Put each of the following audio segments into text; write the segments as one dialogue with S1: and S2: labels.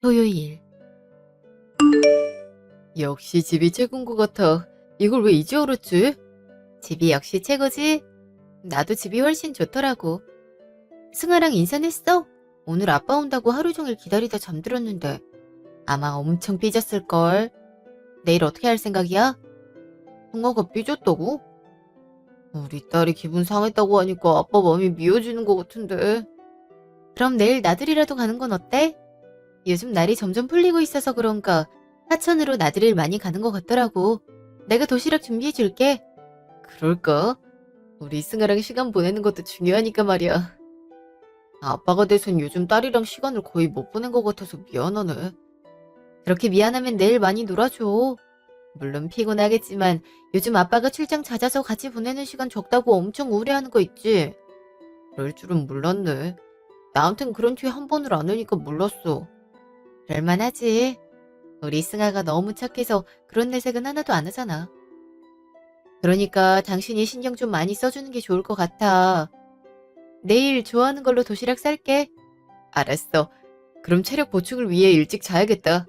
S1: 토요일. 역시 집이 최고인 것 같아. 이걸 왜 이제 알았지? 집이 역시 최고지? 나도 집이 훨씬 좋더라고. 승아랑 인사했어? 오늘 아빠 온다고 하루 종일 기다리다 잠들었는데 아마 엄청 삐졌을걸. 내일 어떻게 할 생각이야? 승아가 삐졌다고? 우리 딸이 기분 상했다고 하니까 아빠 마음이 미어지는 것 같은데. 그럼 내일 나들이라도 가는 건 어때? 요즘 날이 점점 풀리고 있어서 그런가 하천으로 나들이를 많이 가는 것 같더라고. 내가 도시락 준비해 줄게. 그럴까? 우리 승아랑 시간 보내는 것도 중요하니까 말이야. 아빠가 돼선 요즘 딸이랑 시간을 거의 못 보낸 것 같아서 미안하네. 그렇게 미안하면 내일 많이 놀아줘. 물론 피곤하겠지만 요즘 아빠가 출장 잦아서 같이 보내는 시간 적다고 엄청 우울해하는 거 있지? 그럴 줄은 몰랐네. 나한텐 그런 티 한 번을 안 하니까 몰랐어. 그럴만하지. 우리 승아가 너무 착해서 그런 내색은 하나도 안 하잖아. 그러니까 당신이 신경 좀 많이 써주는 게 좋을 것 같아. 내일 좋아하는 걸로 도시락 쌀게. 알았어. 그럼 체력 보충을 위해 일찍 자야겠다.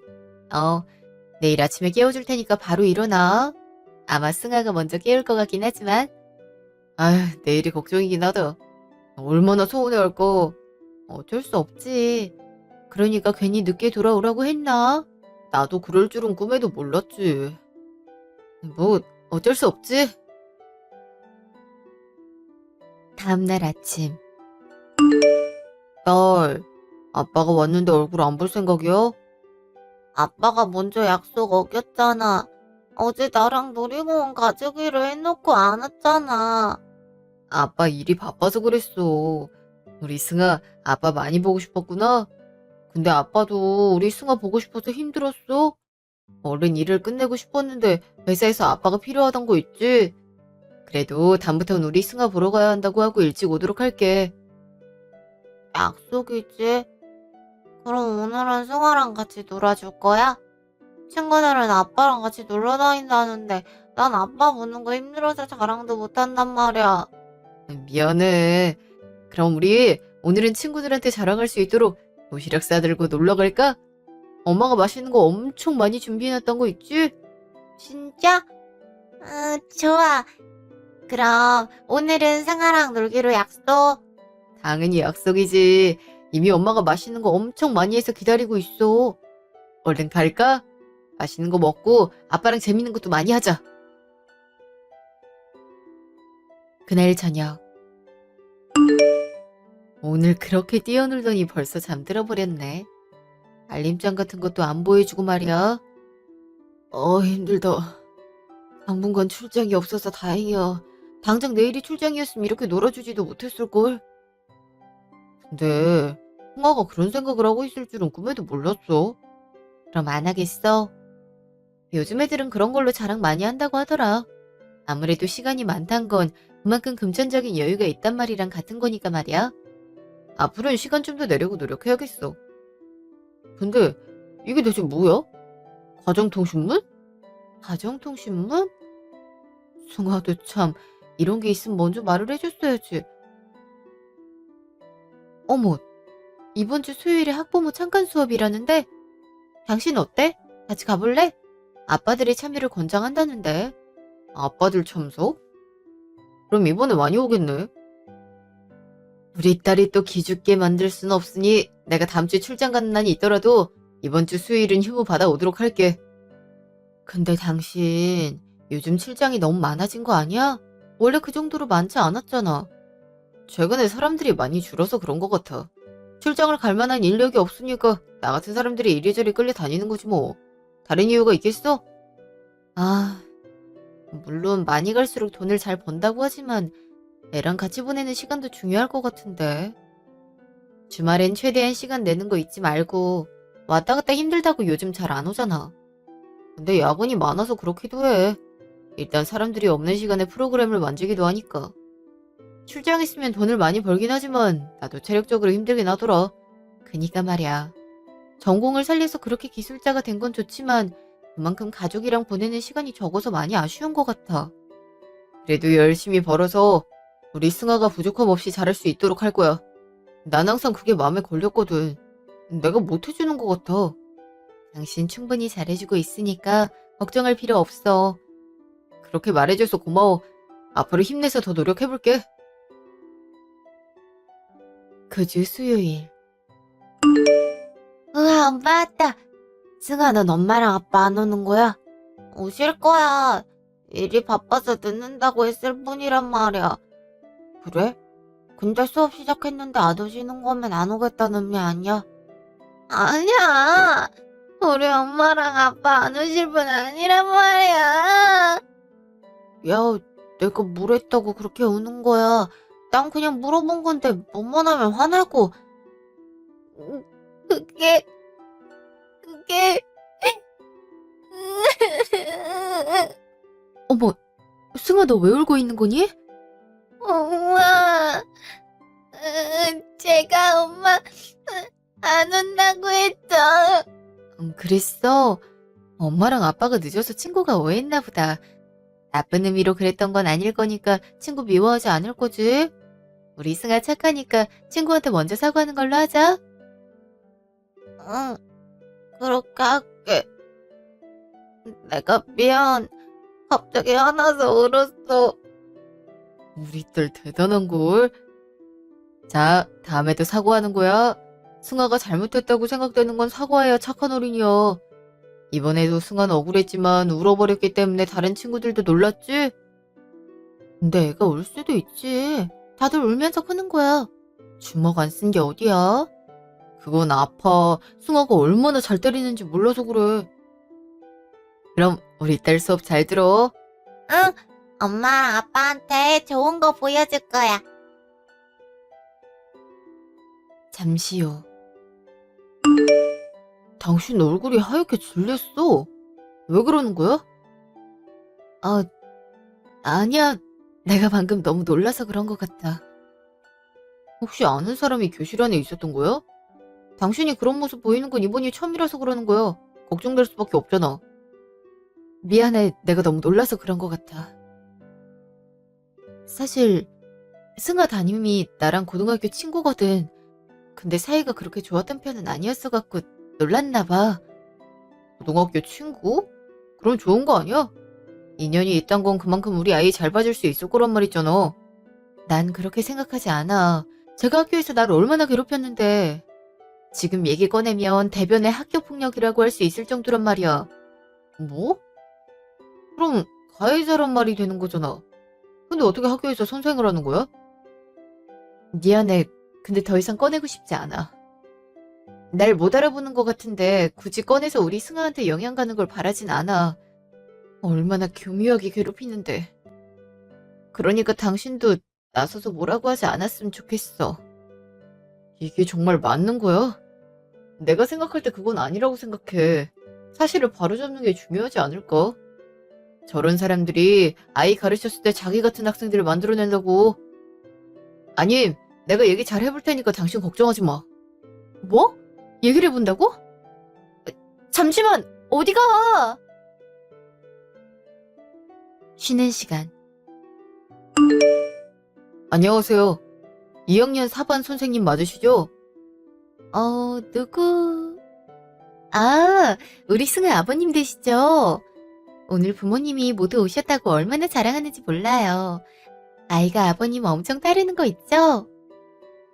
S1: 내일 아침에 깨워줄 테니까 바로 일어나. 아마 승아가 먼저 깨울 것 같긴 하지만. 아휴, 내일이 걱정이긴 하다. 얼마나 서운해할까. 어쩔 수 없지. 그러니까 괜히 늦게 돌아오라고 했나? 나도 그럴 줄은 꿈에도 몰랐지. 뭐 어쩔 수 없지. 다음날 아침. 딸, 아빠가 왔는데 얼굴 안 볼 생각이야? 아빠가 먼저 약속 어겼잖아. 어제 나랑 놀이공원 가주기로 해놓고 안 왔잖아. 아빠 일이 바빠서 그랬어. 우리 승아, 아빠 많이 보고 싶었구나. 근데 아빠도 우리 승아 보고 싶어서 힘들었어. 얼른 일을 끝내고 싶었는데 회사에서 아빠가 필요하던 거 있지? 그래도 다음부턴 우리 승아 보러 가야 한다고 하고 일찍 오도록 할게. 약속이지? 그럼 오늘은 승아랑 같이 놀아줄 거야? 친구들은 아빠랑 같이 놀러 다닌다는데 난 아빠 보는 거 힘들어서 자랑도 못한단 말이야. 미안해. 그럼 우리 오늘은 친구들한테 자랑할 수 있도록 도시락 싸들고 놀러 갈까? 엄마가 맛있는 거 엄청 많이 준비해놨던 거 있지? 진짜? 좋아. 그럼 오늘은 승아랑 놀기로 약속. 당연히 약속이지. 이미 엄마가 맛있는 거 엄청 많이 해서 기다리고 있어. 얼른 갈까? 맛있는 거 먹고 아빠랑 재밌는 것도 많이 하자. 그날 저녁. 오늘 그렇게 뛰어놀더니 벌써 잠들어 버렸네. 알림장 같은 것도 안 보여주고 말이야. 힘들다. 당분간 출장이 없어서 다행이야. 당장 내일이 출장이었으면 이렇게 놀아주지도 못했을걸. 근데 승아가 그런 생각을 하고 있을 줄은 꿈에도 몰랐어. 그럼 안 하겠어? 요즘 애들은 그런 걸로 자랑 많이 한다고 하더라. 아무래도 시간이 많단 건 그만큼 금전적인 여유가 있단 말이랑 같은 거니까 말이야. 앞으로는 시간 좀 더 내려고 노력해야겠어. 근데 이게 대체 뭐야? 가정통신문? 가정통신문? 승아도 참 이런 게 있으면 먼저 말을 해줬어야지. 어머, 이번 주 수요일에 학부모 참관 수업이라는데 당신 어때? 같이 가볼래? 아빠들의 참여를 권장한다는데. 아빠들 참석? 그럼 이번에 많이 오겠네. 우리 딸이 또 기죽게 만들 순 없으니 내가 다음 주에 출장 가는 날이 있더라도 이번 주 수요일은 휴무 받아오도록 할게. 근데 당신 요즘 출장이 너무 많아진 거 아니야? 원래 그 정도로 많지 않았잖아. 최근에 사람들이 많이 줄어서 그런 것 같아. 출장을 갈 만한 인력이 없으니까 나 같은 사람들이 이리저리 끌려 다니는 거지 뭐. 다른 이유가 있겠어? 물론 많이 갈수록 돈을 잘 번다고 하지만 애랑 같이 보내는 시간도 중요할 것 같은데. 주말엔 최대한 시간 내는 거 잊지 말고 왔다 갔다 힘들다고 요즘 잘 안 오잖아. 근데 야근이 많아서 그렇기도 해. 일단 사람들이 없는 시간에 프로그램을 만들기도 하니까. 출장했으면 돈을 많이 벌긴 하지만 나도 체력적으로 힘들긴 하더라. 그니까 말이야. 전공을 살려서 그렇게 기술자가 된 건 좋지만 그만큼 가족이랑 보내는 시간이 적어서 많이 아쉬운 것 같아. 그래도 열심히 벌어서 우리 승아가 부족함 없이 잘할 수 있도록 할 거야. 난 항상 그게 마음에 걸렸거든. 내가 못해주는 것 같아. 당신 충분히 잘해주고 있으니까 걱정할 필요 없어. 그렇게 말해줘서 고마워. 앞으로 힘내서 더 노력해볼게. 그 주 수요일.
S2: 으아, 엄마 왔다. 승아, 넌 엄마랑 아빠 안 오는 거야? 오실 거야. 일이 바빠서 늦는다고 했을 뿐이란 말이야. 그래? 근데 수업 시작했는데 안 오시는 거면 안 오겠다는 의미 아니야? 아니야. 우리 엄마랑 아빠 안 오실 분 아니란 말이야. 야, 내가 뭘 했다고 그렇게 우는 거야. 난 그냥 물어본 건데 뭐만 하면 화내고. 그게...
S1: 어머, 승아 너 왜 울고 있는 거니?
S2: 엄마, 제가 엄마 안 온다고 했죠.
S1: 그랬어. 엄마랑 아빠가 늦어서 친구가 오해했나 보다. 나쁜 의미로 그랬던 건 아닐 거니까 친구 미워하지 않을 거지? 우리 승아 착하니까 친구한테 먼저 사과하는 걸로 하자.
S2: 응, 그렇게 할게. 내가 미안. 갑자기 화나서 울었어.
S1: 우리 딸 대단한걸. 자, 다음에도 사과하는 거야. 승아가 잘못했다고 생각되는 건 사과해야 착한 어린이야. 이번에도 승아는 억울했지만 울어버렸기 때문에 다른 친구들도 놀랐지? 근데 애가 울 수도 있지. 다들 울면서 크는 거야. 주먹 안 쓴 게 어디야? 그건 아파. 승아가 얼마나 잘 때리는지 몰라서 그래. 그럼 우리 딸 수업 잘 들어.
S2: 응, 엄마랑 아빠한테 좋은 거 보여줄 거야.
S1: 잠시 후. 당신 얼굴이 하얗게 질렸어. 왜 그러는 거야? 아, 아니야. 내가 방금 너무 놀라서 그런 것 같아. 혹시 아는 사람이 교실 안에 있었던 거야? 당신이 그런 모습 보이는 건 이번이 처음이라서 그러는 거야. 걱정될 수밖에 없잖아. 미안해. 내가 너무 놀라서 그런 것 같아. 사실 승아 담임이 나랑 고등학교 친구거든. 근데 사이가 그렇게 좋았던 편은 아니었어갖고 놀랐나 봐. 고등학교 친구? 그럼 좋은 거 아니야? 인연이 있단 건 그만큼 우리 아이 잘 봐줄 수 있을 거란 말이잖아. 난 그렇게 생각하지 않아. 제가 학교에서 나를 얼마나 괴롭혔는데. 지금 얘기 꺼내면 대변의 학교폭력이라고 할 수 있을 정도란 말이야. 뭐? 그럼 가해자란 말이 되는 거잖아. 근데 어떻게 학교에서 선생을 하는 거야? 미안해. 근데 더 이상 꺼내고 싶지 않아. 날 못 알아보는 것 같은데 굳이 꺼내서 우리 승아한테 영향 가는 걸 바라진 않아. 얼마나 교묘하게 괴롭히는데. 그러니까 당신도 나서서 뭐라고 하지 않았으면 좋겠어. 이게 정말 맞는 거야? 내가 생각할 때 그건 아니라고 생각해. 사실을 바로잡는 게 중요하지 않을까? 저런 사람들이 아이 가르쳤을 때 자기 같은 학생들을 만들어내려고. 아니, 내가 얘기 잘 해볼 테니까 당신 걱정하지 마. 뭐? 얘기를 해본다고? 잠시만, 어디가? 쉬는 시간. 안녕하세요. 2학년 4반 선생님 맞으시죠? 누구? 아, 우리 승아 아버님 되시죠? 오늘 부모님이 모두 오셨다고 얼마나 자랑하는지 몰라요. 아이가 아버님 엄청 따르는 거 있죠?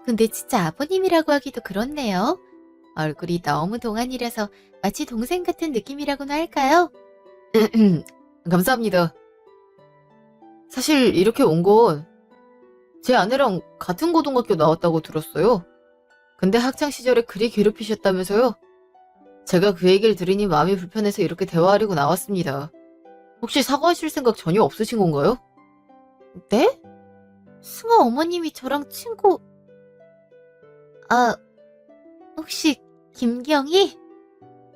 S1: 근데 진짜 아버님이라고 하기도 그렇네요. 얼굴이 너무 동안이라서 마치 동생 같은 느낌이라고나 할까요? 감사합니다. 사실 이렇게 온 건 제 아내랑 같은 고등학교 나왔다고 들었어요. 근데 학창시절에 그리 괴롭히셨다면서요? 제가 그 얘기를 들으니 마음이 불편해서 이렇게 대화하려고 나왔습니다. 혹시 사과하실 생각 전혀 없으신 건가요? 네? 승아 어머님이 저랑 친구... 아, 혹시 김경희?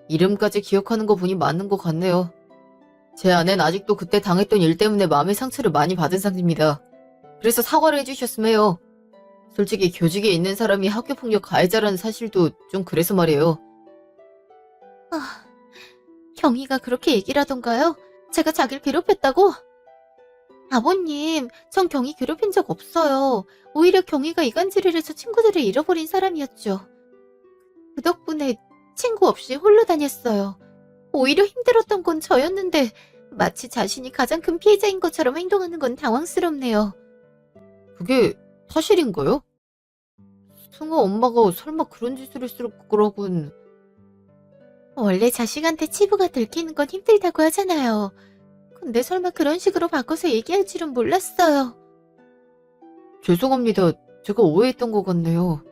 S1: 이름까지 기억하는 거 보니 맞는 것 같네요. 제 아내는 아직도 그때 당했던 일 때문에 마음의 상처를 많이 받은 상태입니다. 그래서 사과를 해주셨으면 해요. 솔직히 교직에 있는 사람이 학교폭력 가해자라는 사실도 좀 그래서 말이에요. 아, 경희가 그렇게 얘기를 하던가요? 제가 자기를 괴롭혔다고? 아버님, 전 경희 괴롭힌 적 없어요. 오히려 경희가 이간질을 해서 친구들을 잃어버린 사람이었죠. 그 덕분에 친구 없이 홀로 다녔어요. 오히려 힘들었던 건 저였는데 마치 자신이 가장 큰 피해자인 것처럼 행동하는 건 당황스럽네요. 그게 사실인가요? 승아 엄마가 설마 그런 짓을 했을 거라고는... 원래 자식한테 치부가 들키는 건 힘들다고 하잖아요. 근데 설마 그런 식으로 바꿔서 얘기할 줄은 몰랐어요. 죄송합니다. 제가 오해했던 것 같네요.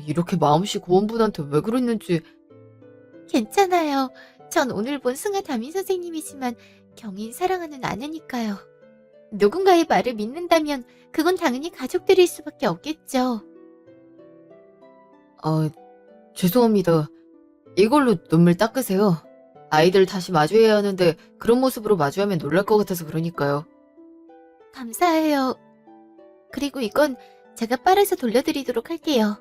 S1: 이렇게 마음씨 고운 분한테 왜 그랬는지... 괜찮아요. 전 오늘 본 승아 담임 선생님이지만 경인 사랑하는 아내니까요. 누군가의 말을 믿는다면 그건 당연히 가족들일 수밖에 없겠죠. 죄송합니다. 이걸로 눈물 닦으세요. 아이들 다시 마주해야 하는데 그런 모습으로 마주하면 놀랄 것 같아서 그러니까요. 감사해요. 그리고 이건 제가 빨아서 돌려드리도록 할게요.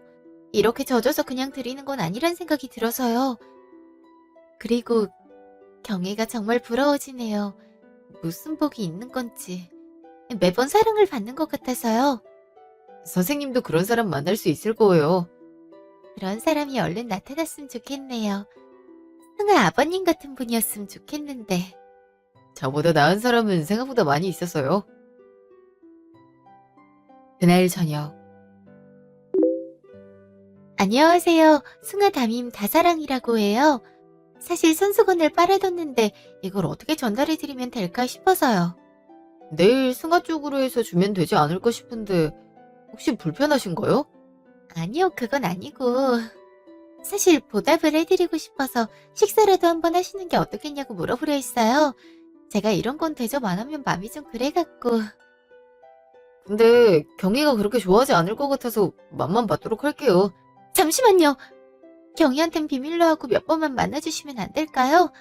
S1: 이렇게 젖어서 그냥 드리는 건 아니란 생각이 들어서요. 그리고 경애가 정말 부러워지네요. 무슨 복이 있는 건지. 매번 사랑을 받는 것 같아서요. 선생님도 그런 사람 만날 수 있을 거예요. 그런 사람이 얼른 나타났으면 좋겠네요. 승아 아버님 같은 분이었으면 좋겠는데. 저보다 나은 사람은 생각보다 많이 있었어요. 그날 저녁. 안녕하세요. 승아 담임 다사랑이라고 해요. 사실 손수건을 빨아뒀는데 이걸 어떻게 전달해드리면 될까 싶어서요. 내일 승아 쪽으로 해서 주면 되지 않을까 싶은데 혹시 불편하신가요? 아니요, 그건 아니고 사실 보답을 해드리고 싶어서 식사라도 한번 하시는 게 어떻겠냐고 물어보려 했어요. 제가 이런 건 대접 안 하면 마음이 좀 그래갖고. 근데 경희가 그렇게 좋아하지 않을 것 같아서 맘만 받도록 할게요. 잠시만요. 경희한텐 비밀로 하고 몇 번만 만나주시면 안 될까요?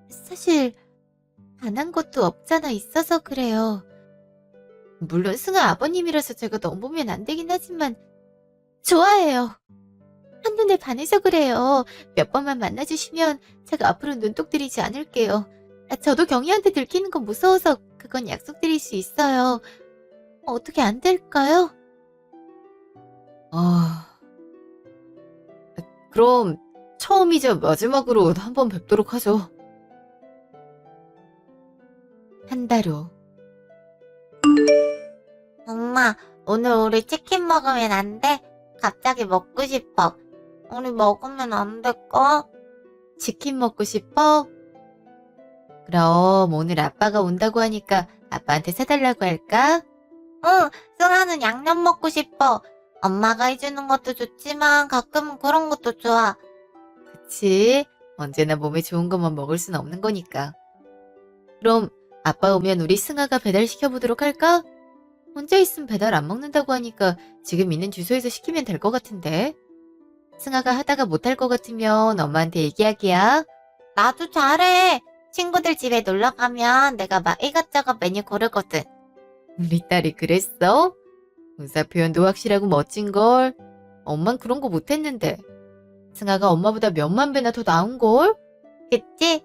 S1: 사실 안 한 것도 없잖아 있어서 그래요. 물론 승아 아버님이라서 제가 넘보면 안 되긴 하지만 좋아해요. 한눈에 반해서 그래요. 몇 번만 만나주시면 제가 앞으로 눈독 들이지 않을게요. 저도 경희한테 들키는 건 무서워서 그건 약속드릴 수 있어요. 어떻게 안 될까요? 그럼 처음이자 마지막으로 한번 뵙도록 하죠. 한 달 후.
S2: 엄마, 오늘 우리 치킨 먹으면 안 돼? 갑자기 먹고 싶어. 우리 먹으면 안 될까?
S1: 치킨 먹고 싶어? 그럼 오늘 아빠가 온다고 하니까 아빠한테 사달라고 할까?
S2: 응, 승아는 양념 먹고 싶어. 엄마가 해주는 것도 좋지만 가끔은 그런 것도 좋아.
S1: 그치? 언제나 몸에 좋은 것만 먹을 순 없는 거니까. 그럼 아빠 오면 우리 승아가 배달시켜보도록 할까? 혼자 있으면 배달 안 먹는다고 하니까 지금 있는 주소에서 시키면 될 것 같은데. 승아가 하다가 못할 것 같으면 엄마한테 얘기하기야.
S2: 나도 잘해. 친구들 집에 놀러 가면 내가 막 이것저것 메뉴 고르거든.
S1: 우리 딸이 그랬어? 의사 표현도 확실하고 멋진걸. 엄만 그런 거 못했는데. 승아가 엄마보다 몇만 배나 더 나은걸?
S2: 그치?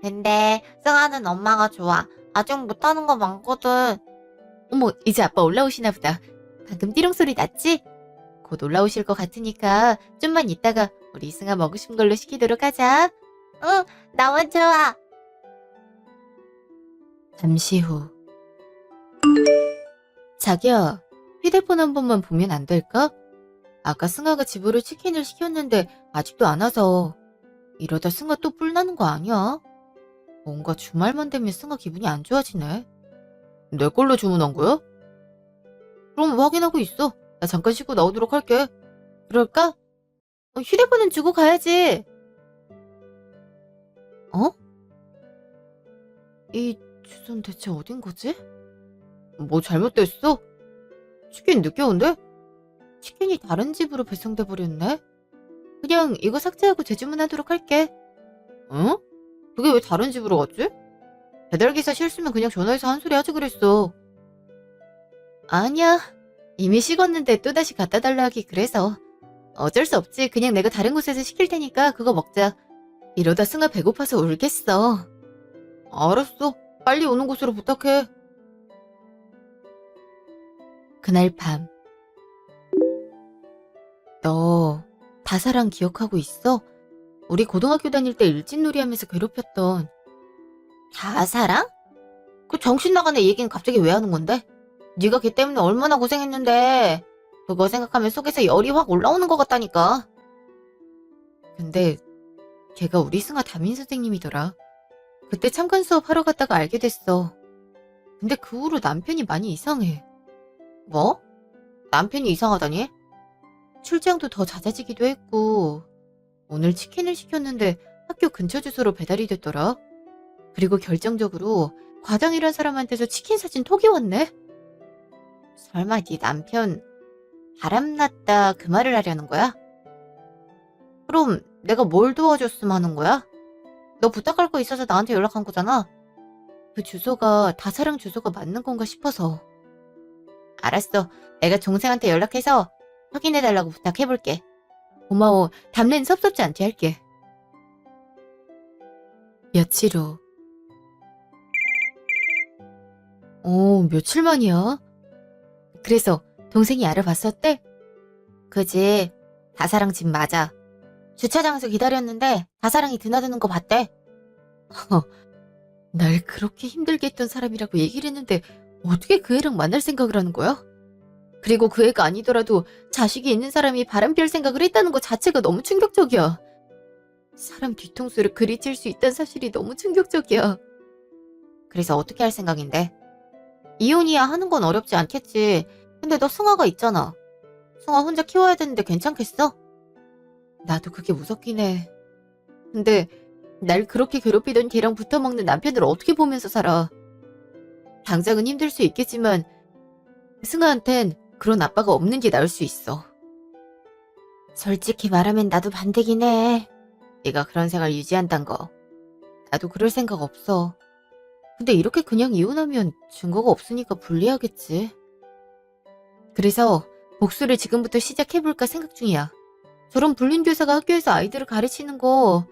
S2: 근데 승아는 엄마가 좋아. 아직 못하는 거 많거든.
S1: 어머, 이제 아빠 올라오시나 보다. 방금 띠롱 소리 났지? 곧 올라오실 것 같으니까 좀만 있다가 우리 승아 먹으신 걸로 시키도록 하자.
S2: 응, 너무 좋아.
S1: 잠시 후. 자기야, 휴대폰 한 번만 보면 안 될까? 아까 승아가 집으로 치킨을 시켰는데 아직도 안 와서. 이러다 승아 또 뿔나는 거 아니야? 뭔가 주말만 되면 승아 기분이 안 좋아지네. 내 걸로 주문한 거야? 그럼 확인하고 있어. 나 잠깐 쉬고 나오도록 할게. 그럴까? 휴대폰은 주고 가야지. 어? 이 주소는 대체 어딘 거지? 뭐 잘못됐어? 치킨 늦게 온대? 치킨이 다른 집으로 배송돼 버렸네? 그냥 이거 삭제하고 재주문하도록 할게. 응? 그게 왜 다른 집으로 갔지? 배달기사 실수면 그냥 전화해서 한 소리 하지 그랬어. 아니야. 이미 식었는데 또다시 갖다 달라 하기 그래서. 어쩔 수 없지. 그냥 내가 다른 곳에서 시킬 테니까 그거 먹자. 이러다 승아 배고파서 울겠어. 알았어. 빨리 오는 곳으로 부탁해. 그날 밤. 너 다사랑 기억하고 있어? 우리 고등학교 다닐 때 일진놀이 하면서 괴롭혔던.
S2: 다사랑? 그 정신 나간 애 얘기는 갑자기 왜 하는 건데? 네가 걔 때문에 얼마나 고생했는데 그거 생각하면 속에서 열이 확 올라오는 것 같다니까.
S1: 근데 걔가 우리 승아 담임 선생님이더라. 그때 참관 수업 하러 갔다가 알게 됐어. 근데 그 후로 남편이 많이 이상해.
S2: 뭐? 남편이 이상하다니?
S1: 출장도 더 잦아지기도 했고, 오늘 치킨을 시켰는데 학교 근처 주소로 배달이 됐더라. 그리고 결정적으로 과장이란 사람한테서 치킨 사진 톡이 왔네?
S2: 설마 네 남편 바람났다 그 말을 하려는 거야? 그럼 내가 뭘 도와줬으면 하는 거야? 너 부탁할 거 있어서 나한테 연락한 거잖아.
S1: 그 주소가 다사랑 주소가 맞는 건가 싶어서.
S2: 알았어. 내가 동생한테 연락해서 확인해달라고 부탁해볼게.
S1: 고마워. 담례는 섭섭지 않게 할게. 며칠 후. 며칠 만이야? 그래서 동생이 알아봤었대?
S2: 그지? 다사랑 집 맞아. 주차장에서 기다렸는데 다사랑이 드나드는 거 봤대.
S1: 날 그렇게 힘들게 했던 사람이라고 얘기를 했는데 어떻게 그 애랑 만날 생각을 하는 거야? 그리고 그 애가 아니더라도 자식이 있는 사람이 바람필 생각을 했다는 것 자체가 너무 충격적이야. 사람 뒤통수를 그리 칠 수 있다는 사실이 너무 충격적이야.
S2: 그래서 어떻게 할 생각인데? 이혼이야 하는 건 어렵지 않겠지. 근데 너 승아가 있잖아. 승아 혼자 키워야 되는데 괜찮겠어?
S1: 나도 그게 무섭긴 해. 근데 날 그렇게 괴롭히던 걔랑 붙어먹는 남편을 어떻게 보면서 살아. 당장은 힘들 수 있겠지만 승아한텐 그런 아빠가 없는 게 나을 수 있어.
S2: 솔직히 말하면 나도 반대긴 해. 네가 그런 생활 유지한단 거.
S1: 나도 그럴 생각 없어. 근데 이렇게 그냥 이혼하면 증거가 없으니까 불리하겠지. 그래서 복수를 지금부터 시작해볼까 생각 중이야. 저런 불륜교사가 학교에서 아이들을 가르치는 거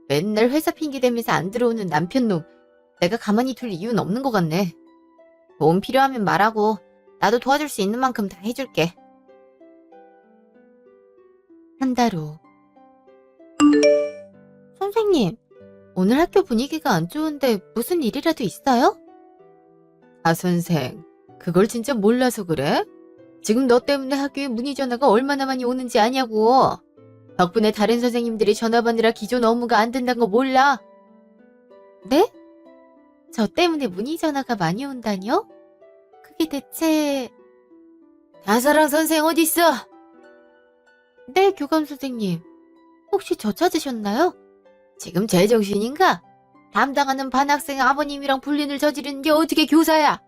S1: 맨날 회사 핑계 대면서 안 들어오는 남편놈 내가 가만히 둘 이유는 없는 것 같네.
S2: 도움 필요하면 말하고 나도 도와줄 수 있는 만큼 다 해줄게.
S1: 한 달 후.
S2: 선생님,
S1: 오늘 학교 분위기가 안 좋은데 무슨 일이라도 있어요? 아, 선생. 그걸 진짜 몰라서 그래? 지금 너 때문에 학교에 문의 전화가 얼마나 많이 오는지 아냐고. 덕분에 다른 선생님들이 전화 받느라 기존 업무가 안 된다는 거 몰라? 네? 저 때문에 문의 전화가 많이 온다뇨? 그게 대체... 다사랑 선생 어딨어? 네, 교감 선생님. 혹시 저 찾으셨나요? 지금 제정신인가? 담당하는 반학생 아버님이랑 불륜을 저지르는 게 어떻게 교사야?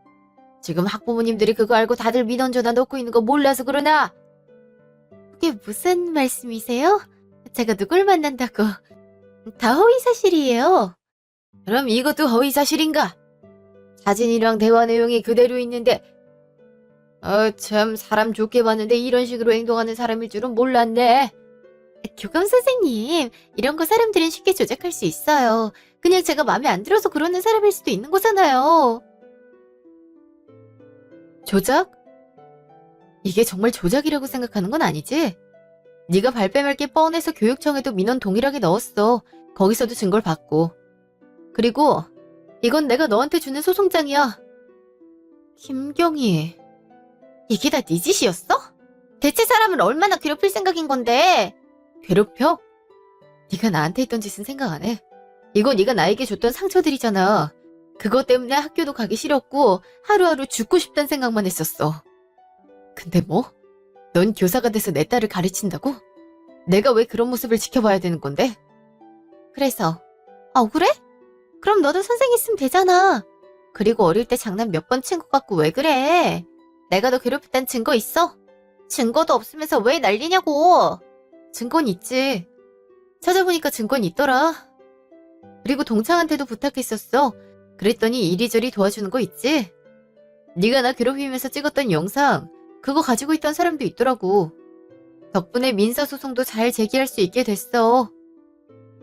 S1: 지금 학부모님들이 그거 알고 다들 민원 전화 넣고 있는 거 몰라서 그러나? 그게 무슨 말씀이세요? 제가 누굴 만난다고? 다 허위사실이에요. 그럼 이것도 허위사실인가? 사진이랑 대화 내용이 그대로 있는데 참 사람 좋게 봤는데 이런 식으로 행동하는 사람일 줄은 몰랐네. 교감 선생님, 이런 거 사람들은 쉽게 조작할 수 있어요. 그냥 제가 마음에 안 들어서 그러는 사람일 수도 있는 거잖아요. 조작? 이게 정말 조작이라고 생각하는 건 아니지? 네가 발뺌할 게 뻔해서 교육청에도 민원 동일하게 넣었어. 거기서도 증거를 받고. 그리고 이건 내가 너한테 주는 소송장이야. 김경희,
S2: 이게 다 네 짓이었어? 대체 사람을 얼마나 괴롭힐 생각인 건데?
S1: 괴롭혀? 네가 나한테 했던 짓은 생각 안 해. 이거 네가 나에게 줬던 상처들이잖아. 그것 때문에 학교도 가기 싫었고 하루하루 죽고 싶단 생각만 했었어. 근데 뭐? 넌 교사가 돼서 내 딸을 가르친다고? 내가 왜 그런 모습을 지켜봐야 되는 건데?
S2: 그래서 억울해? 그럼 너도 선생 있으면 되잖아. 그리고 어릴 때 장난 몇 번 친 것 같고 왜 그래? 내가 너 괴롭혔다는 증거 있어? 증거도 없으면서 왜 난리냐고.
S1: 증거는 있지. 찾아보니까 증거는 있더라. 그리고 동창한테도 부탁했었어. 그랬더니 이리저리 도와주는 거 있지? 네가 나 괴롭히면서 찍었던 영상 그거 가지고 있던 사람도 있더라고. 덕분에 민사소송도 잘 제기할 수 있게 됐어.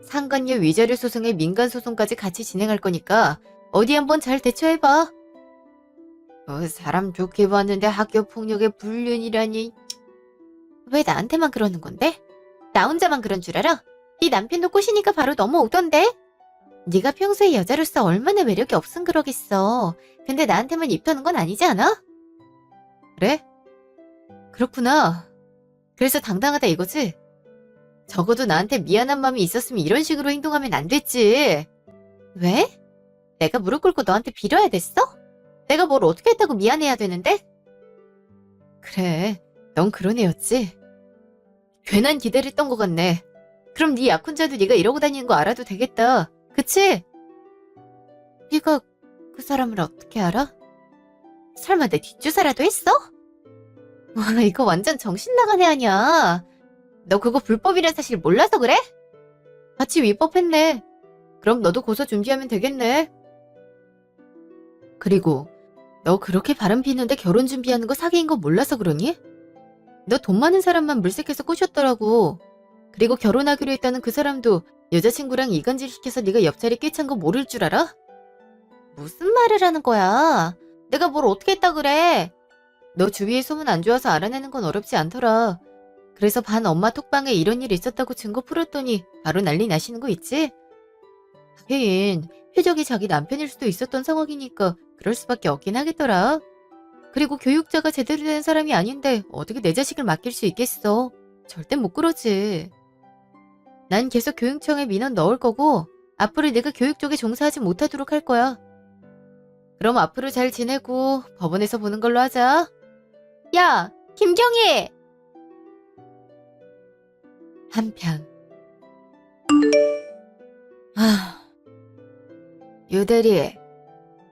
S1: 상간녀 위자료 소송에 민간소송까지 같이 진행할 거니까 어디 한번 잘 대처해봐. 사람 좋게 봤는데 학교 폭력의 불륜이라니. 왜 나한테만 그러는 건데? 나 혼자만 그런 줄 알아? 네 남편도 꼬시니까 바로 넘어오던데? 네가 평소에 여자로서 얼마나 매력이 없음 그러겠어. 근데 나한테만 입 터는 건 아니지 않아? 그래? 그렇구나. 그래서 당당하다 이거지? 적어도 나한테 미안한 마음이 있었으면 이런 식으로 행동하면 안 됐지. 왜? 내가 무릎 꿇고 너한테 빌어야 됐어? 내가 뭘 어떻게 했다고 미안해야 되는데? 그래, 넌 그런 애였지. 괜한 기대를 했던 것 같네. 그럼 네 약혼자도 네가 이러고 다니는 거 알아도 되겠다. 그치? 네가 그 사람을 어떻게 알아? 설마 내 뒷주사라도 했어? 와, 이거 완전 정신 나간 애 아니야. 너 그거 불법이란 사실 몰라서 그래? 같이 위법했네. 그럼 너도 고소 준비하면 되겠네. 그리고 너 그렇게 바람 피는데 결혼 준비하는 거 사기인 거 몰라서 그러니? 너 돈 많은 사람만 물색해서 꼬셨더라고. 그리고 결혼하기로 했다는 그 사람도 여자친구랑 이간질 시켜서 네가 옆자리 꿰찬 거 모를 줄 알아? 무슨 말을 하는 거야? 내가 뭘 어떻게 했다 그래? 너 주위에 소문 안 좋아서 알아내는 건 어렵지 않더라. 그래서 반 엄마 톡방에 이런 일 있었다고 증거 풀었더니 바로 난리 나시는 거 있지? 하긴 표적이 자기 남편일 수도 있었던 상황이니까 그럴 수밖에 없긴 하겠더라. 그리고 교육자가 제대로 된 사람이 아닌데 어떻게 내 자식을 맡길 수 있겠어. 절대 못 그러지. 난 계속 교육청에 민원 넣을 거고 앞으로 내가 교육 쪽에 종사하지 못하도록 할 거야. 그럼 앞으로 잘 지내고 법원에서 보는 걸로 하자. 야, 김경희! 한편 유대리,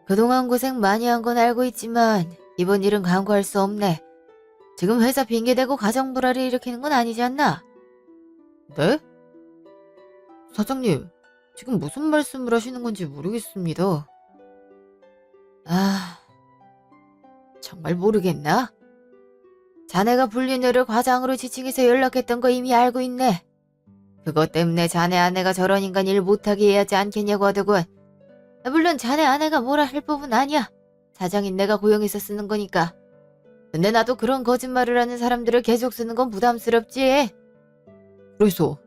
S1: 그동안 고생 많이 한 건 알고 있지만 이번 일은 강구할 수 없네. 지금 회사 핑계대고 가정불화를 일으키는 건 아니지 않나? 네? 사장님, 지금 무슨 말씀을 하시는 건지 모르겠습니다. 정말 모르겠나? 자네가 불륜녀를 과장으로 지칭해서 연락했던 거 이미 알고 있네. 그것 때문에 자네 아내가 저런 인간 일 못하게 해야지 않겠냐고 하더군. 물론 자네 아내가 뭐라 할 법은 아니야. 사장인 내가 고용해서 쓰는 거니까. 근데 나도 그런 거짓말을 하는 사람들을 계속 쓰는 건 부담스럽지. 그래서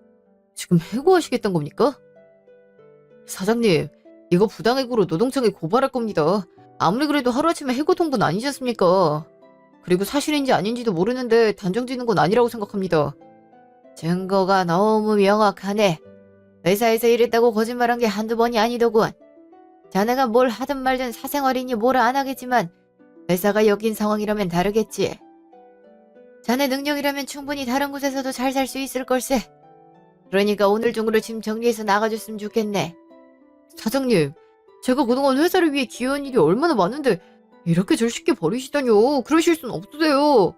S1: 지금 해고하시겠다는 겁니까? 사장님, 이거 부당해고로 노동청에 고발할 겁니다. 아무리 그래도 하루아침에 해고 통보는 아니지 않습니까? 그리고 사실인지 아닌지도 모르는데 단정짓는 건 아니라고 생각합니다. 증거가 너무 명확하네. 회사에서 일했다고 거짓말한 게 한두 번이 아니더군. 자네가 뭘 하든 말든 사생활이니 뭐라 안 하겠지만 회사가 여긴 상황이라면 다르겠지. 자네 능력이라면 충분히 다른 곳에서도 잘 살 수 있을 걸세. 그러니까 오늘 중으로 짐 정리해서 나가줬으면 좋겠네. 사장님, 제가 그동안 회사를 위해 기여한 일이 얼마나 많은데 이렇게 절 쉽게 버리시다뇨. 그러실 순 없으세요.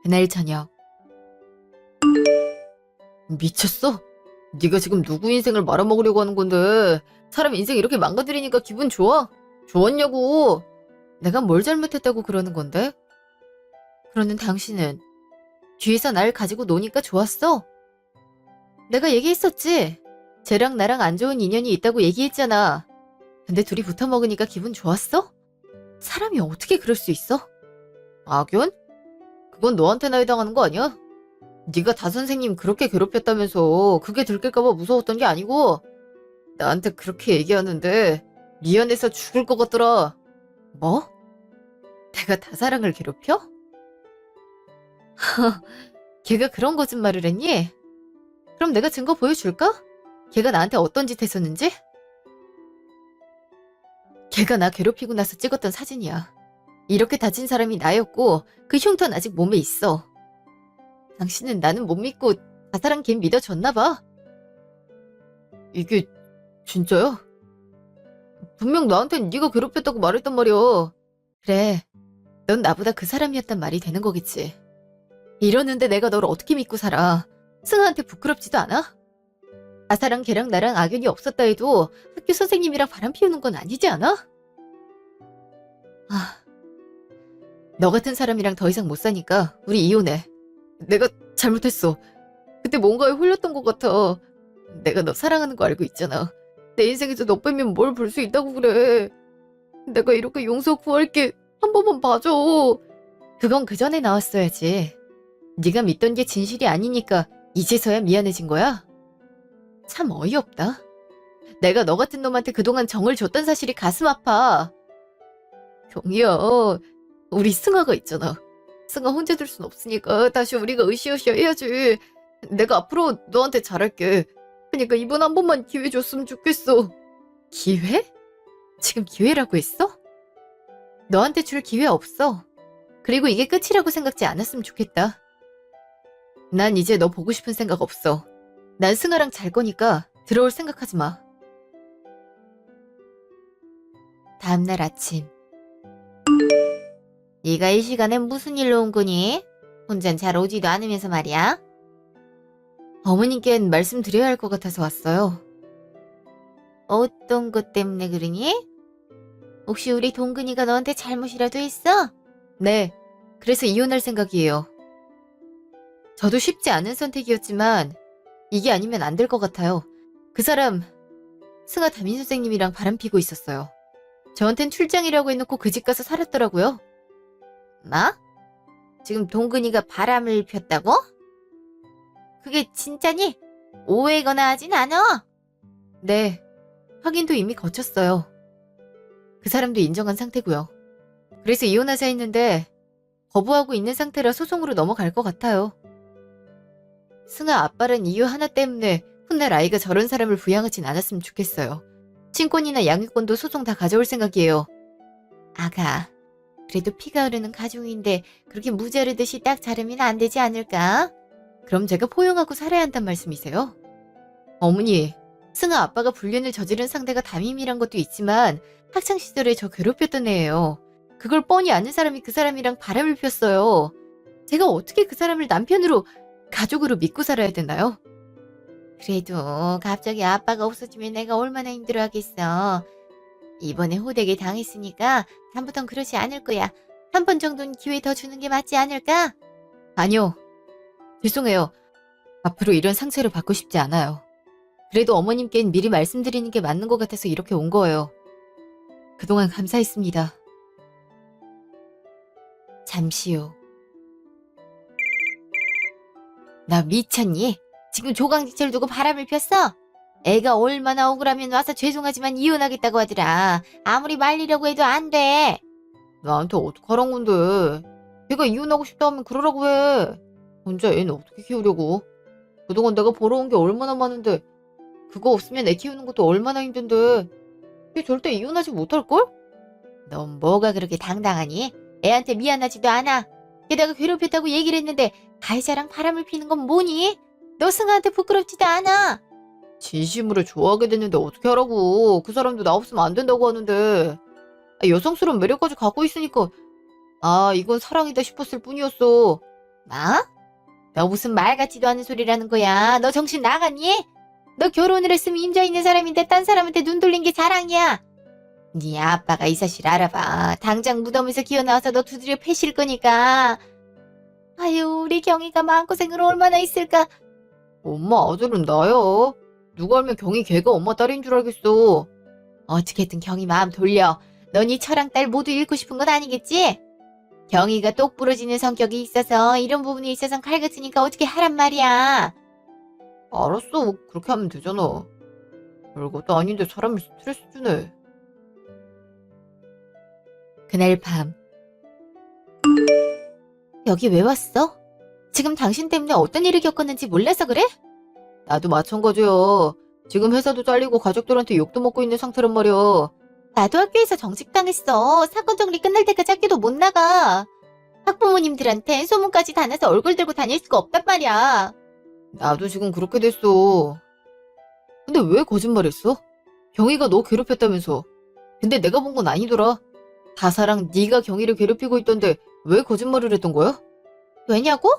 S1: 그날 저녁. 미쳤어? 네가 지금 누구 인생을 말아먹으려고 하는 건데 사람 인생 이렇게 망가뜨리니까 기분 좋아? 좋았냐고. 내가 뭘 잘못했다고 그러는 건데? 그러는 당신은 뒤에서 날 가지고 노니까 좋았어? 내가 얘기했었지? 쟤랑 나랑 안 좋은 인연이 있다고 얘기했잖아. 근데 둘이 붙어먹으니까 기분 좋았어? 사람이 어떻게 그럴 수 있어? 악연? 그건 너한테나 해당하는 거 아니야? 네가 다선생님 그렇게 괴롭혔다면서 그게 들킬까봐 무서웠던 게 아니고 나한테 그렇게 얘기하는데 미안해서 죽을 것 같더라. 뭐? 내가 다사랑을 괴롭혀? 걔가 그런 거짓말을 했니? 그럼 내가 증거 보여줄까? 걔가 나한테 어떤 짓 했었는지? 걔가 나 괴롭히고 나서 찍었던 사진이야. 이렇게 다친 사람이 나였고 그 흉터는 아직 몸에 있어. 당신은 나는 못 믿고 다사랑 걔 믿어줬나 봐. 이게 진짜야? 분명 나한텐 네가 괴롭혔다고 말했단 말이야. 그래, 넌 나보다 그 사람이었단 말이 되는 거겠지. 이러는데 내가 널 어떻게 믿고 살아. 승아한테 부끄럽지도 않아? 아사랑 걔랑 나랑 악연이 없었다 해도 학교 선생님이랑 바람 피우는 건 아니지 않아? 너 같은 사람이랑 더 이상 못 사니까 우리 이혼해. 내가 잘못했어. 그때 뭔가에 홀렸던 것 같아. 내가 너 사랑하는 거 알고 있잖아. 내 인생에서 너 빼면 뭘 볼 수 있다고 그래. 내가 이렇게 용서 구할게. 한 번만 봐줘. 그건 그 전에 나왔어야지. 네가 믿던 게 진실이 아니니까 이제서야 미안해진 거야? 참 어이없다. 내가 너 같은 놈한테 그동안 정을 줬던 사실이 가슴 아파. 경희야, 우리 승아가 있잖아. 승아 혼자 둘 순 없으니까 다시 우리가 으쌰으쌰 해야지. 내가 앞으로 너한테 잘할게. 그러니까 이번 한 번만 기회 줬으면 좋겠어. 기회? 지금 기회라고 했어? 너한테 줄 기회 없어. 그리고 이게 끝이라고 생각지 않았으면 좋겠다. 난 이제 너 보고 싶은 생각 없어. 난 승아랑 잘 거니까 들어올 생각하지 마. 다음날 아침.
S2: 네가 이 시간에 무슨 일로 온 거니? 혼잔 잘 오지도 않으면서 말이야.
S1: 어머님께는 말씀드려야 할 것 같아서 왔어요.
S2: 어떤 것 때문에 그러니? 혹시 우리 동근이가 너한테 잘못이라도 했어?
S1: 네, 그래서 이혼할 생각이에요. 저도 쉽지 않은 선택이었지만 이게 아니면 안 될 것 같아요. 그 사람 승아 담임 선생님이랑 바람피고 있었어요. 저한텐 출장이라고 해놓고 그 집 가서 살았더라고요.
S2: 뭐? 지금 동근이가 바람을 폈다고? 그게 진짜니? 오해거나 하진 않아?
S1: 네, 확인도 이미 거쳤어요. 그 사람도 인정한 상태고요. 그래서 이혼하자 했는데 거부하고 있는 상태라 소송으로 넘어갈 것 같아요. 승아 아빠란 이유 하나 때문에 훗날 아이가 저런 사람을 부양하진 않았으면 좋겠어요. 친권이나 양육권도 소송 다 가져올 생각이에요.
S2: 아가, 그래도 피가 흐르는 가족인데 그렇게 무자르듯이 딱 자르면 안 되지 않을까?
S1: 그럼 제가 포용하고 살아야 한단 말씀이세요? 어머니, 승아 아빠가 불륜을 저지른 상대가 담임이란 것도 있지만 학창시절에 저 괴롭혔던 애예요. 그걸 뻔히 아는 사람이 그 사람이랑 바람을 폈어요. 제가 어떻게 그 사람을 남편으로, 가족으로 믿고 살아야 되나요?
S2: 그래도 갑자기 아빠가 없어지면 내가 얼마나 힘들어하겠어. 이번에 호되게 당했으니까 다음부턴 그러지 않을 거야. 한 번 정도는 기회 더 주는 게 맞지 않을까?
S1: 아니요. 죄송해요. 앞으로 이런 상처를 받고 싶지 않아요. 그래도 어머님께는 미리 말씀드리는 게 맞는 것 같아서 이렇게 온 거예요. 그동안 감사했습니다. 잠시 후.
S2: 나 미쳤니? 지금 조강지철 두고 바람을 폈어? 애가 얼마나 억울하면 와서 죄송하지만 이혼하겠다고 하더라. 아무리 말리려고 해도 안 돼.
S1: 나한테 어떡하란 건데. 걔가 이혼하고 싶다 하면 그러라고 해. 혼자 애는 어떻게 키우려고. 그동안 내가 벌어온 게 얼마나 많은데 그거 없으면 애 키우는 것도 얼마나 힘든데. 걔 절대 이혼하지 못할걸?
S2: 넌 뭐가 그렇게 당당하니? 애한테 미안하지도 않아. 게다가 괴롭혔다고 얘기를 했는데 가해자랑 바람을 피는 건 뭐니? 너 승아한테 부끄럽지도 않아.
S1: 진심으로 좋아하게 됐는데 어떻게 하라고. 그 사람도 나 없으면 안 된다고 하는데. 여성스러운 매력까지 갖고 있으니까 이건 사랑이다 싶었을 뿐이었어.
S2: 뭐? 너 무슨 말 같지도 않은 소리라는 거야. 너 정신 나갔니? 너 결혼을 했으면 임자 있는 사람인데 딴 사람한테 눈 돌린 게 자랑이야. 네 아빠가 이 사실 알아봐. 당장 무덤에서 기어나와서 너 두드려 패실 거니까. 아유, 우리 경이가 마음고생을 얼마나 했을까.
S1: 엄마 아들은 나야. 누가 알면 경이 걔가 엄마 딸인 줄 알겠어.
S2: 어떻게든 경이 마음 돌려. 너 네 처랑 딸 모두 잃고 싶은 건 아니겠지? 경이가 똑부러지는 성격이 있어서 이런 부분이 있어선 칼같으니까 어떻게 하란 말이야.
S1: 알았어. 그렇게 하면 되잖아. 별것도 아닌데 사람을 스트레스 주네.
S2: 그날 밤. 여기 왜 왔어? 지금 당신 때문에 어떤 일을 겪었는지 몰라서 그래?
S1: 나도 마찬가지야. 지금 회사도 잘리고 가족들한테 욕도 먹고 있는 상태란 말이야.
S2: 나도 학교에서 정직당했어. 사건 정리 끝날 때까지 학교도 못 나가. 학부모님들한테 소문까지 다 나서 얼굴 들고 다닐 수가 없단 말이야.
S1: 나도 지금 그렇게 됐어. 근데 왜 거짓말했어? 경희가 너 괴롭혔다면서. 근데 내가 본 건 아니더라. 다사랑 네가 경희를 괴롭히고 있던데 왜 거짓말을 했던 거야?
S2: 왜냐고?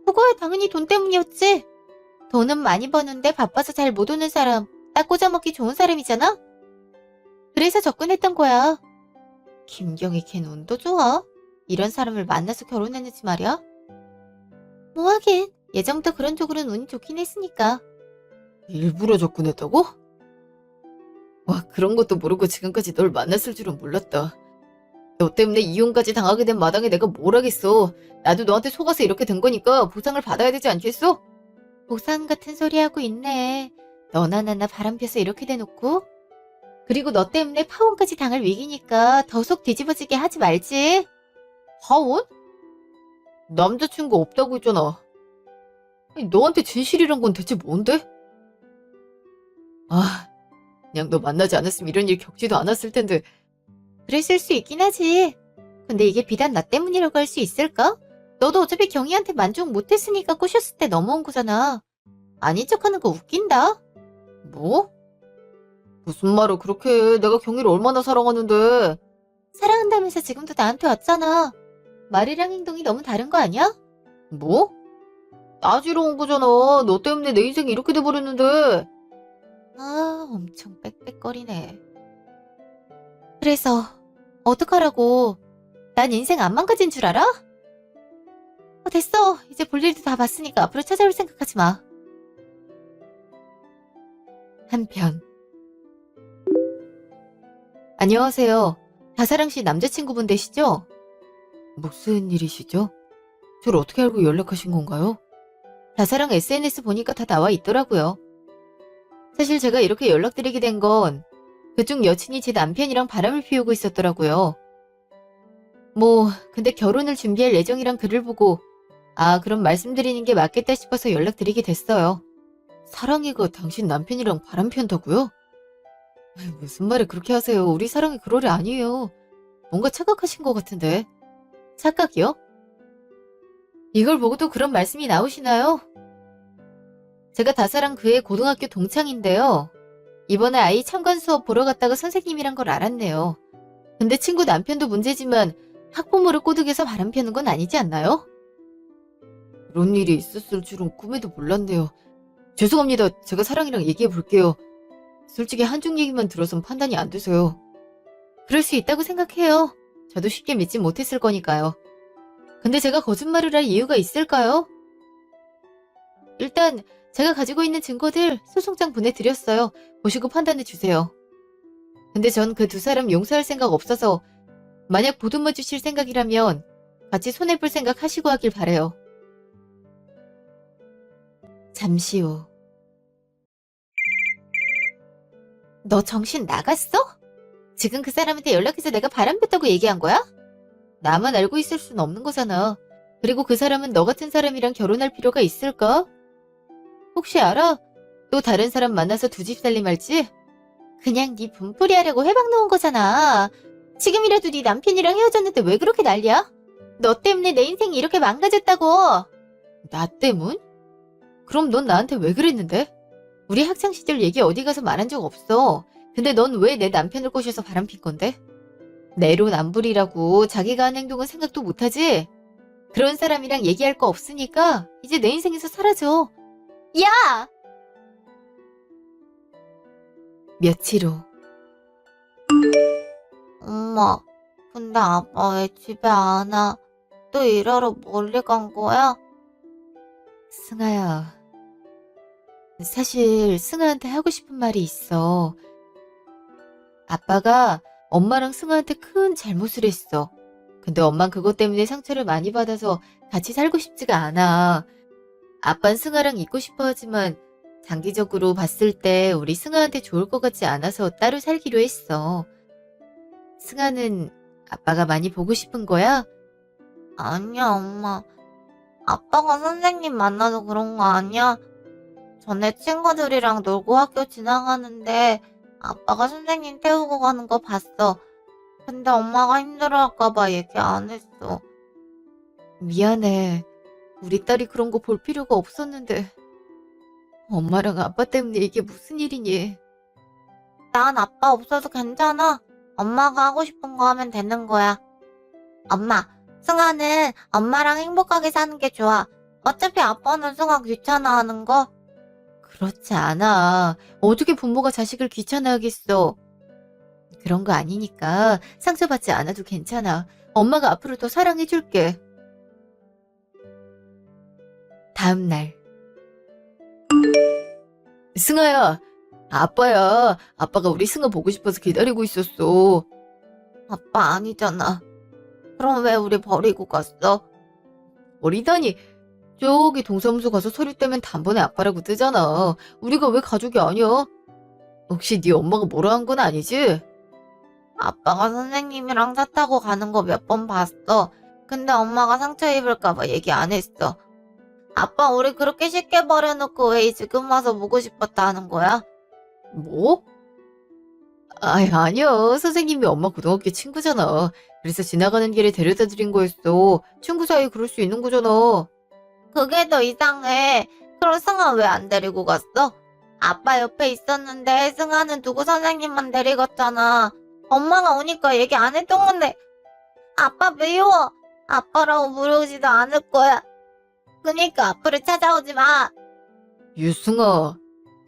S2: 그거야 당연히 돈 때문이었지. 돈은 많이 버는데 바빠서 잘 못 오는 사람, 딱 꽂아먹기 좋은 사람이잖아? 그래서 접근했던 거야. 김경희 걔는 운도 좋아. 이런 사람을 만나서 결혼했는지 말이야. 뭐 하긴 예전부터 그런 쪽으로는 운이 좋긴 했으니까.
S1: 일부러 접근했다고? 와, 그런 것도 모르고 지금까지 널 만났을 줄은 몰랐다. 너 때문에 이혼까지 당하게 된 마당에 내가 뭘 하겠어. 나도 너한테 속아서 이렇게 된 거니까 보상을 받아야 되지 않겠어? 보상 같은 소리 하고 있네. 너나 나나 바람펴서 이렇게 대놓고. 그리고 너 때문에 파혼까지 당할 위기니까 더 속 뒤집어지게 하지 말지. 파혼? 남자친구 없다고 했잖아. 아니, 너한테 진실이란 건 대체 뭔데? 아, 그냥 너 만나지 않았으면 이런 일 겪지도 않았을 텐데. 그랬을 수 있긴 하지. 근데 이게 비단 나 때문이라고 할 수 있을까? 너도 어차피 경희한테 만족 못했으니까 꼬셨을 때 넘어온 거잖아. 아닌 척하는 거 웃긴다. 뭐? 무슨 말을 그렇게 해. 내가 경희를 얼마나 사랑하는데. 사랑한다면서 지금도 나한테 왔잖아. 말이랑 행동이 너무 다른 거 아니야? 뭐? 따지러 온 거잖아. 너 때문에 내 인생이 이렇게 돼버렸는데. 아, 엄청 빽빽거리네. 그래서 어떡하라고. 난 인생 안 망가진 줄 알아? 됐어. 이제 볼 일도 다 봤으니까 앞으로 찾아올 생각하지 마. 한편. 안녕하세요. 다사랑씨 남자친구분 되시죠? 무슨 일이시죠? 저를 어떻게 알고 연락하신 건가요? 다사랑 SNS 보니까 다 나와 있더라고요. 사실 제가 이렇게 연락드리게 된 건 그쪽 여친이 제 남편이랑 바람을 피우고 있었더라고요. 근데 결혼을 준비할 예정이란 글을 보고 그럼 말씀드리는 게 맞겠다 싶어서 연락드리게 됐어요. 사랑이가 당신 남편이랑 바람 피운다고요? 무슨 말을 그렇게 하세요. 우리 사랑이 그럴 애 아니에요. 뭔가 착각하신 것 같은데. 착각이요? 이걸 보고도 그런 말씀이 나오시나요? 제가 다사랑 그의 고등학교 동창인데요. 이번에 아이 참관 수업 보러 갔다가 선생님이란 걸 알았네요. 근데 친구 남편도 문제지만 학부모를 꼬드겨서 바람 피우는 건 아니지 않나요? 그런 일이 있었을 줄은 꿈에도 몰랐네요. 죄송합니다. 제가 사랑이랑 얘기해 볼게요. 솔직히 한쪽 얘기만 들어선 판단이 안 돼서요. 그럴 수 있다고 생각해요. 저도 쉽게 믿지 못했을 거니까요. 근데 제가 거짓말을 할 이유가 있을까요? 일단 제가 가지고 있는 증거들 소송장 보내드렸어요. 보시고 판단해 주세요. 근데 전 그 두 사람 용서할 생각 없어서 만약 보듬어 주실 생각이라면 같이 손해볼 생각 하시고 하길 바래요. 잠시 후. 너 정신 나갔어? 지금 그 사람한테 연락해서 내가 바람 폈다고 얘기한 거야? 나만 알고 있을 순 없는 거잖아. 그리고 그 사람은 너 같은 사람이랑 결혼할 필요가 있을까? 혹시 알아? 또 다른 사람 만나서 두 집 살림할지? 그냥 네 분풀이 하려고 해박 놓은 거잖아. 지금이라도 네 남편이랑 헤어졌는데 왜 그렇게 난리야? 너 때문에 내 인생이 이렇게 망가졌다고. 나 때문? 그럼 넌 나한테 왜 그랬는데? 우리 학창시절 얘기 어디 가서 말한 적 없어. 근데 넌 왜 내 남편을 꼬셔서 바람핀 건데? 내로남불이라고 자기가 한 행동은 생각도 못하지? 그런 사람이랑 얘기할 거 없으니까 이제 내 인생에서 사라져. 야! 며칠 후.
S2: 엄마, 근데 아빠 왜 집에 안 와? 또 일하러 멀리 간 거야?
S1: 승아야. 사실 승아한테 하고 싶은 말이 있어. 아빠가 엄마랑 승아한테 큰 잘못을 했어. 근데 엄만 그것 때문에 상처를 많이 받아서 같이 살고 싶지가 않아. 아빤 승아랑 있고 싶어 하지만 장기적으로 봤을 때 우리 승아한테 좋을 것 같지 않아서 따로 살기로 했어. 승아는 아빠가 많이 보고 싶은 거야?
S2: 아니야, 엄마. 아빠가 선생님 만나서 그런 거 아니야? 전에 친구들이랑 놀고 학교 지나가는데 아빠가 선생님 태우고 가는 거 봤어. 근데 엄마가 힘들어할까봐 얘기 안 했어.
S1: 미안해. 우리 딸이 그런 거 볼 필요가 없었는데. 엄마랑 아빠 때문에 이게 무슨 일이니?
S2: 난 아빠 없어도 괜찮아. 엄마가 하고 싶은 거 하면 되는 거야. 엄마, 승아는 엄마랑 행복하게 사는 게 좋아. 어차피 아빠는 승아 귀찮아하는 거.
S1: 그렇지 않아. 어떻게 부모가 자식을 귀찮아하겠어. 그런 거 아니니까 상처받지 않아도 괜찮아. 엄마가 앞으로 더 사랑해줄게. 다음 날. 승아야. 아빠야. 아빠가 우리 승아 보고 싶어서 기다리고 있었어.
S2: 아빠 아니잖아. 그럼 왜 우리 버리고 갔어?
S1: 버리다니. 저기 동사무소 가서 서류 떼면 단번에 아빠라고 뜨잖아. 우리가 왜 가족이 아니야? 혹시 네 엄마가 뭐라 한 건 아니지?
S2: 아빠가 선생님이랑 차 타고 가는 거 몇 번 봤어. 근데 엄마가 상처 입을까봐 얘기 안 했어. 아빠 우리 그렇게 쉽게 버려놓고 왜 지금 와서 보고 싶었다 하는 거야?
S1: 뭐? 아이, 아니야. 선생님이 엄마 고등학교 친구잖아. 그래서 지나가는 길에 데려다 드린 거였어. 친구 사이 그럴 수 있는 거잖아.
S2: 그게 더 이상해. 그럼 승아 왜 안 데리고 갔어? 아빠 옆에 있었는데 승아는 누구 선생님만 데리갔잖아. 엄마가 오니까 얘기 안 했던 건데. 아빠 미워. 아빠라고 부르지도 않을 거야. 그니까 앞으로 찾아오지 마.
S1: 유승아,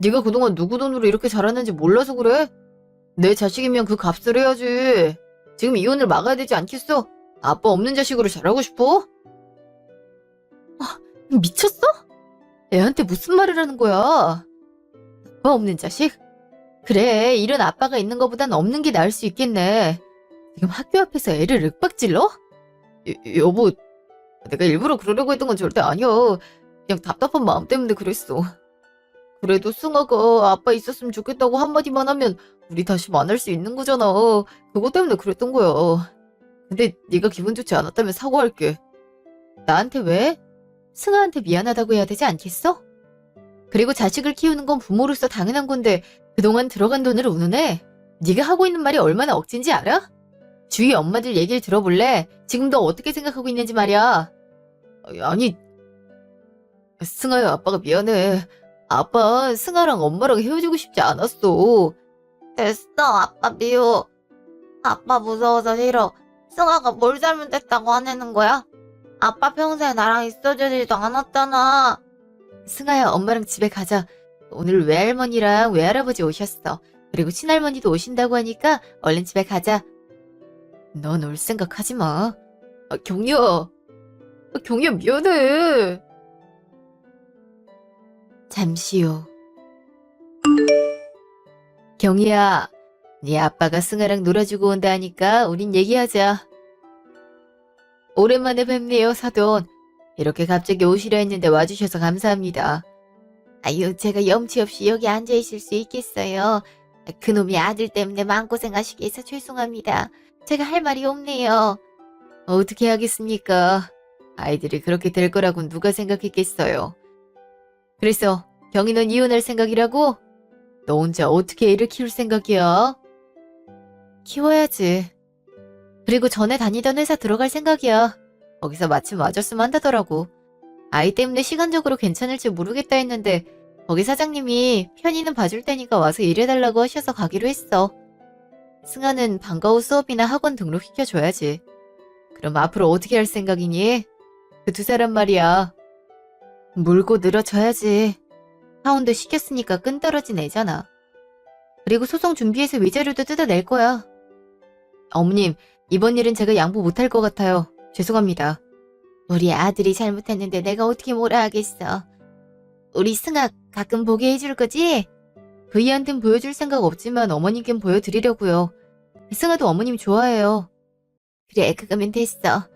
S1: 네가 그동안 누구 돈으로 이렇게 자랐는지 몰라서 그래? 내 자식이면 그 값을 해야지. 지금 이혼을 막아야 되지 않겠어? 아빠 없는 자식으로 자라고 싶어? 미쳤어? 애한테 무슨 말을 하는 거야? 아빠 없는 자식? 그래, 이런 아빠가 있는 것보단 없는 게 나을 수 있겠네. 지금 학교 앞에서 애를 윽박질러? 여보, 내가 일부러 그러려고 했던 건 절대 아니야. 그냥 답답한 마음 때문에 그랬어. 그래도 승아가 아빠 있었으면 좋겠다고 한마디만 하면 우리 다시 만날 수 있는 거잖아. 그거 때문에 그랬던 거야. 근데 네가 기분 좋지 않았다면 사과할게. 나한테 왜? 승아한테 미안하다고 해야 되지 않겠어? 그리고 자식을 키우는 건 부모로서 당연한 건데 그동안 들어간 돈을 운운해? 네가 하고 있는 말이 얼마나 억진지 알아? 주위 엄마들 얘기를 들어볼래? 지금 너 어떻게 생각하고 있는지 말이야. 아니, 승아야, 아빠가 미안해. 아빠 승아랑 엄마랑 헤어지고 싶지 않았어.
S2: 됐어. 아빠 미워. 아빠 무서워서 싫어. 승아가 뭘 잘못했다고 화내는 거야? 아빠 평생 나랑 있어주지도 않았잖아.
S1: 승아야, 엄마랑 집에 가자. 오늘 외할머니랑 외할아버지 오셨어. 그리고 친할머니도 오신다고 하니까 얼른 집에 가자. 넌 올 생각 하지 마. 경이야. 경이야, 미안해. 잠시 후. 경이야, 네 아빠가 승아랑 놀아주고 온다 하니까 우린 얘기하자. 오랜만에 뵙네요, 사돈. 이렇게 갑자기 오시려 했는데 와주셔서 감사합니다.
S2: 아유, 제가 염치 없이 여기 앉아있을 수 있겠어요. 그놈이 아들 때문에 마음고생하시게 해서 죄송합니다. 제가 할 말이 없네요.
S1: 어떻게 하겠습니까? 아이들이 그렇게 될 거라고는 누가 생각했겠어요. 그래서 경이 넌 이혼할 생각이라고? 너 혼자 어떻게 애를 키울 생각이야? 키워야지. 그리고 전에 다니던 회사 들어갈 생각이야. 거기서 마침 맞았으면 한다더라고. 아이 때문에 시간적으로 괜찮을지 모르겠다 했는데 거기 사장님이 편의는 봐줄 테니까 와서 일해달라고 하셔서 가기로 했어. 승아는 방과 후 수업이나 학원 등록시켜줘야지. 그럼 앞으로 어떻게 할 생각이니? 그 두 사람 말이야. 물고 늘어져야지. 파운드 시켰으니까 끈 떨어진 애잖아. 그리고 소송 준비해서 위자료도 뜯어낼 거야. 어머님, 이번 일은 제가 양보 못할 것 같아요. 죄송합니다.
S2: 우리 아들이 잘못했는데 내가 어떻게 뭐라 하겠어. 우리 승아 가끔 보게 해줄 거지?
S1: 그이한텐 보여줄 생각 없지만 어머님께 보여드리려고요. 승아도 어머님 좋아해요.
S2: 그래, 그거면 됐어.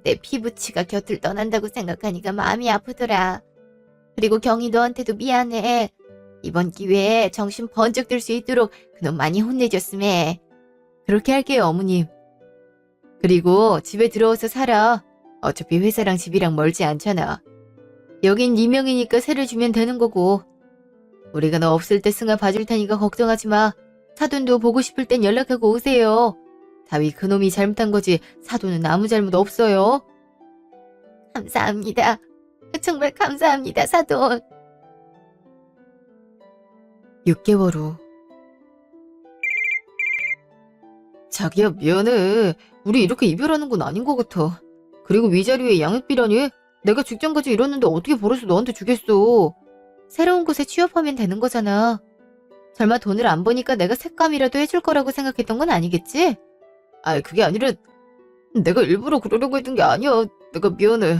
S2: 내 피부치가 곁을 떠난다고 생각하니까 마음이 아프더라. 그리고 경이 너한테도 미안해. 이번 기회에 정신 번쩍 들 수 있도록 그놈 많이 혼내줬음해.
S1: 그렇게 할게요, 어머님. 그리고 집에 들어와서 살아. 어차피 회사랑 집이랑 멀지 않잖아. 여긴 네 명이니까 세를 주면 되는 거고. 우리가 너 없을 때 승아 봐줄 테니까 걱정하지 마. 사돈도 보고 싶을 땐 연락하고 오세요. 다위 그놈이 잘못한 거지 사돈은 아무 잘못 없어요.
S2: 감사합니다. 정말 감사합니다, 사돈.
S1: 6개월 후. 자기야, 미안해. 우리 이렇게 이별하는 건 아닌 것 같아. 그리고 위자료에 양육비라니? 내가 직장까지 일했는데 어떻게 벌어서 너한테 주겠어. 새로운 곳에 취업하면 되는 거잖아. 설마 돈을 안 버니까 내가 쇳감이라도 해줄 거라고 생각했던 건 아니겠지? 아이, 그게 아니라 내가 일부러 그러려고 했던 게 아니야. 내가 미안해.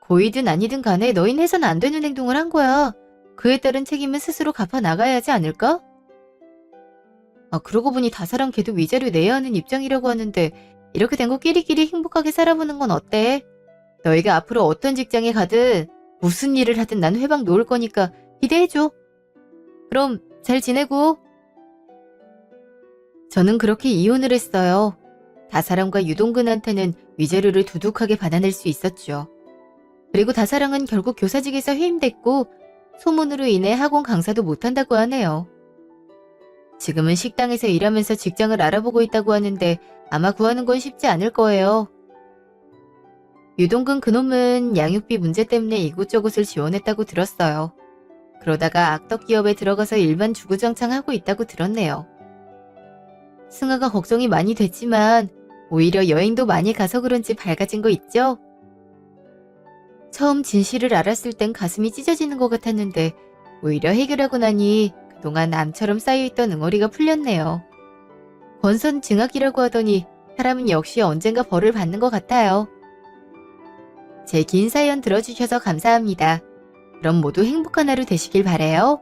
S1: 고이든 아니든 간에 너흰 해서는 안 되는 행동을 한 거야. 그에 따른 책임은 스스로 갚아 나가야 하지 않을까? 그러고 보니 다사랑 걔도 위자료 내야 하는 입장이라고 하는데 이렇게 된 거 끼리끼리 행복하게 살아보는 건 어때? 너희가 앞으로 어떤 직장에 가든 무슨 일을 하든 난 회방 놓을 거니까 기대해줘. 그럼 잘 지내고. 저는 그렇게 이혼을 했어요. 다사랑과 유동근한테는 위자료를 두둑하게 받아낼 수 있었죠. 그리고 다사랑은 결국 교사직에서 해임됐고 소문으로 인해 학원 강사도 못한다고 하네요. 지금은 식당에서 일하면서 직장을 알아보고 있다고 하는데 아마 구하는 건 쉽지 않을 거예요. 유동근 그놈은 양육비 문제 때문에 이곳저곳을 지원했다고 들었어요. 그러다가 악덕 기업에 들어가서 일만 주구장창 하고 있다고 들었네요. 승아가 걱정이 많이 됐지만 오히려 여행도 많이 가서 그런지 밝아진 거 있죠? 처음 진실을 알았을 땐 가슴이 찢어지는 것 같았는데 오히려 해결하고 나니 그동안 암처럼 쌓여있던 응어리가 풀렸네요. 권선징악이라고 하더니 사람은 역시 언젠가 벌을 받는 것 같아요. 제 긴 사연 들어주셔서 감사합니다. 그럼 모두 행복한 하루 되시길 바래요.